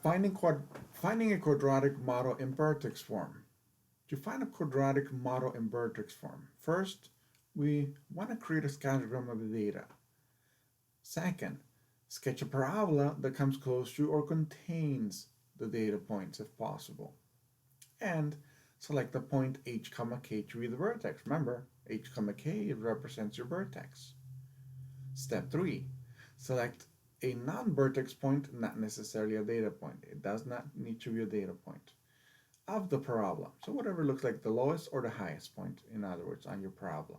Finding, finding a quadratic model in vertex form. To find a quadratic model in vertex form, first, we want to create a scattering of the data. Second, sketch a parabola that comes close to or contains the data points if possible. And select the point h comma k to be the vertex. Remember, h comma k represents your vertex. Step 3. Select a non-vertex point, not necessarily a data point. It does not need to be a data point of the parabola. So whatever looks like the lowest or the highest point, in other words, on your parabola.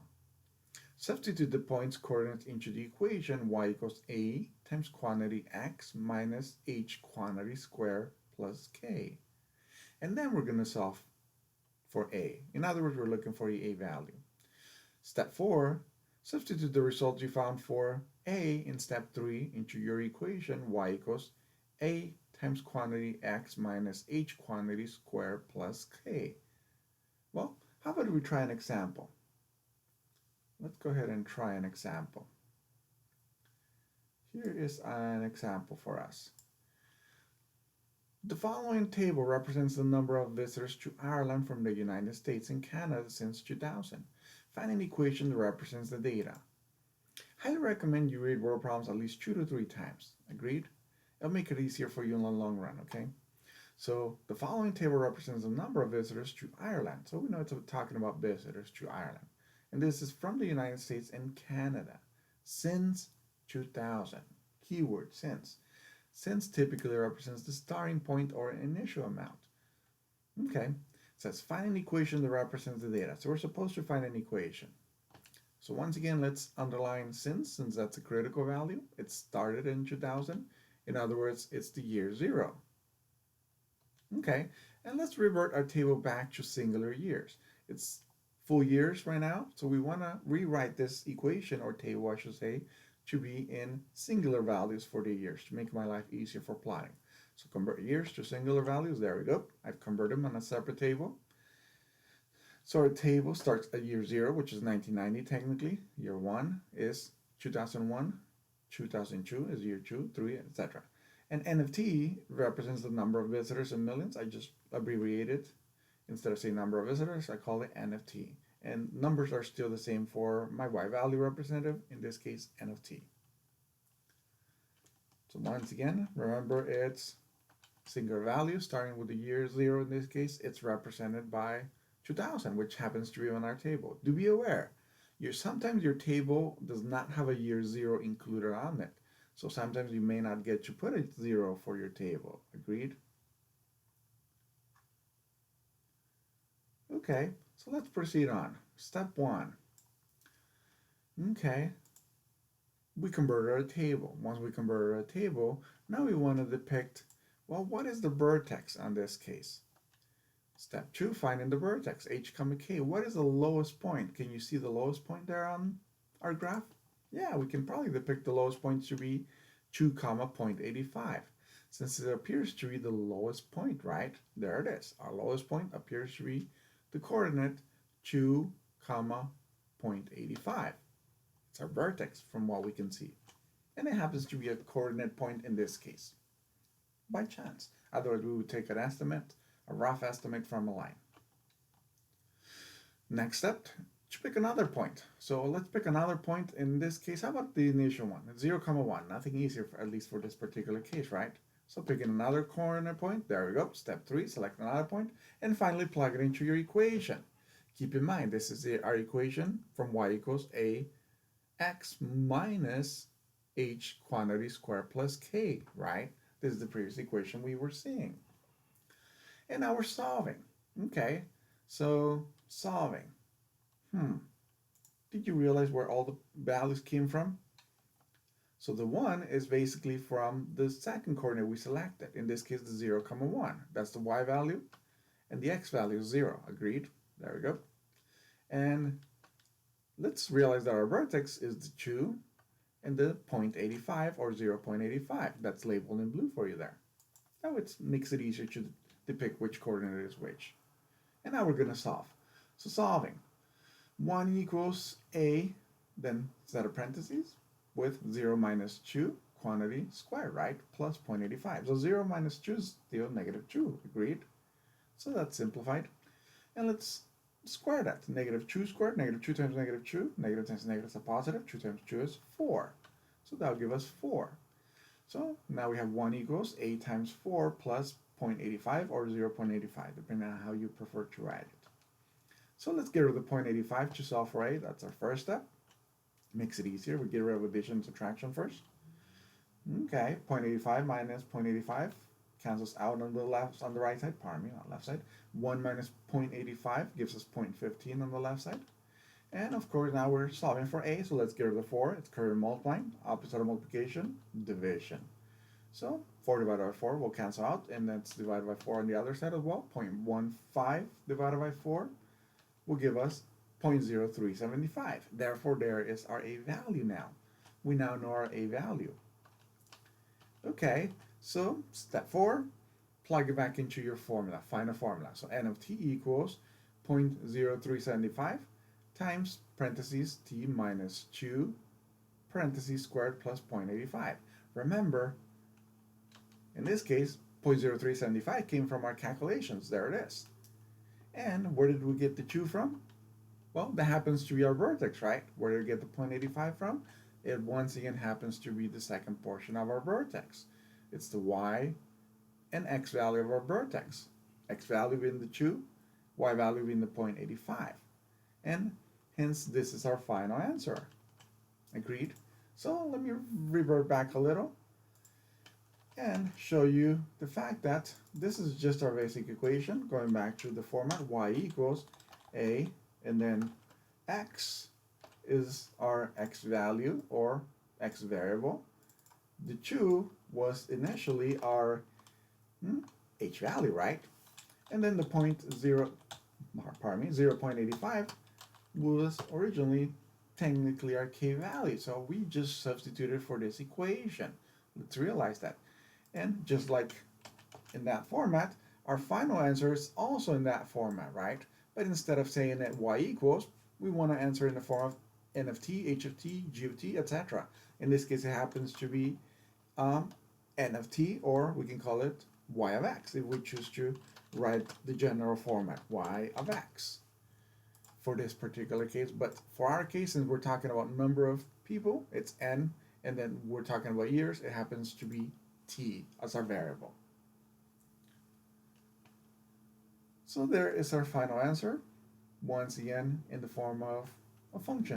Substitute the point's coordinates into the equation y equals a times quantity x minus h quantity square plus k. And then we're going to solve for a. In other words, we're looking for the a value. Step 4, substitute the result you found for a in step 3 into your equation y equals a times quantity x minus h quantity squared plus k. Well, how about we try an example? Let's go ahead and try an example. Here is an example for us. The following table represents the number of visitors to Ireland from the United States and Canada since 2000. Find an equation that represents the data. Highly recommend you read word problems at least 2 to 3 times. Agreed? It'll make it easier for you in the long run, okay? So the following table represents the number of visitors to Ireland. So we know it's talking about visitors to Ireland. And this is from the United States and Canada since 2000. Keyword since. Since typically represents the starting point or initial amount. Okay, it says find an equation that represents the data. So we're supposed to find an equation. So once again, let's underline since that's a critical value. It started in 2000. In other words, it's the year 0. Okay, and let's revert our table back to singular years. It's full years right now, so we want to rewrite this equation, or table I should say, to be in singular values for the years to make my life easier for plotting. So convert years to singular values. There we go. I've converted them on a separate table. So our table starts at year 0, which is 1990 technically. Year 1 is 2001. 2002 is year 2, 3, etc. And NFT represents the number of visitors in millions. I just abbreviated. Instead of saying number of visitors, I call it NFT. And numbers are still the same for my Y value representative, in this case, NFT. So once again, remember it's singular value starting with the year 0 in this case. It's represented by 2000, which happens to be on our table. Do be aware, sometimes your table does not have a year 0 included on it. So sometimes you may not get to put a 0 for your table. Agreed? Okay, so let's proceed on. Step 1. Okay, we converted our table. Once we converted our table, now we want to depict, well, what is the vertex on this case? Step 2, finding the vertex, h comma k. What is the lowest point? Can you see the lowest point there on our graph? Yeah, we can probably depict the lowest point to be 2 comma 0.85. Since it appears to be the lowest point, right? There it is. Our lowest point appears to be the coordinate 2 comma 0.85. It's our vertex from what we can see. And it happens to be a coordinate point in this case. By chance. Otherwise we would take an estimate, a rough estimate from a line. Next step, to pick another point. So let's pick another point. In this case, how about the initial one? 0, 1. Nothing easier, at least for this particular case, right? So picking another coordinate point. There we go. Step 3, select another point. And finally, plug it into your equation. Keep in mind, this is our equation from y equals a x minus h quantity squared plus k, right? This is the previous equation we were seeing. And now we're solving. Okay, so solving. Did you realize where all the values came from? So the 1 is basically from the second coordinate we selected. In this case, the 0, 1. That's the y value. And the x value is 0. Agreed? There we go. And let's realize that our vertex is the 2 and the 0.85 or 0.85. That's labeled in blue for you there. Now it makes it easier to depict which coordinate is which. And now we're going to solve. So solving. 1 equals a, then set of parentheses, with 0 minus 2, quantity squared, right? Plus 0.85. So 0 minus 2 is still negative 2. Agreed? So that's simplified. And let's square that. Negative 2 squared, negative 2 times negative 2. Negative times negative is a positive. 2 times 2 is 4. So that'll give us 4. So now we have 1 equals 8 times 4 plus 0.85 or 0.85, depending on how you prefer to write it. So let's get rid of the 0.85 to solve for a. That's our first step. Makes it easier. We get rid of addition and subtraction first. Okay, 0.85 minus 0.85 cancels out on the left, on the right side, pardon me, not left side. 1 minus 0.85 gives us 0.15 on the left side. And of course, now we're solving for a, so let's get rid of the 4. It's current multiplying. Opposite of multiplication, division. So 4 divided by 4 will cancel out, and that's divided by 4 on the other side as well. 0.15 divided by 4 will give us 0.0375. Therefore, there is our a value now. We now know our a value. Okay, so step 4, plug it back into your formula, find a formula. So n of t equals 0.0375 times parentheses t minus 2 parentheses squared plus 0.85. Remember, in this case, 0.0375 came from our calculations. There it is. And where did we get the 2 from? Well, that happens to be our vertex, right? Where did we get the 0.85 from? It once again happens to be the second portion of our vertex. It's the y and x value of our vertex. X value being the 2, y value being the 0.85. And hence, this is our final answer. Agreed? So let me revert back a little and show you the fact that this is just our basic equation, going back to the format y equals a, and then x is our x value or x variable. The 2 was initially our h value, right? And then the 0.85 was originally technically our k value. So we just substituted for this equation. Let's realize that. And just like in that format, our final answer is also in that format, right? But instead of saying that y equals, we want to answer in the form of n of t, h of t, g of t, etc. In this case, it happens to be n of t, or we can call it y of x if we choose to write the general format, y of x for this particular case. But for our case, since we're talking about number of people, it's n, and then we're talking about years, it happens to be t as our variable. So there is our final answer, once again in the form of a function.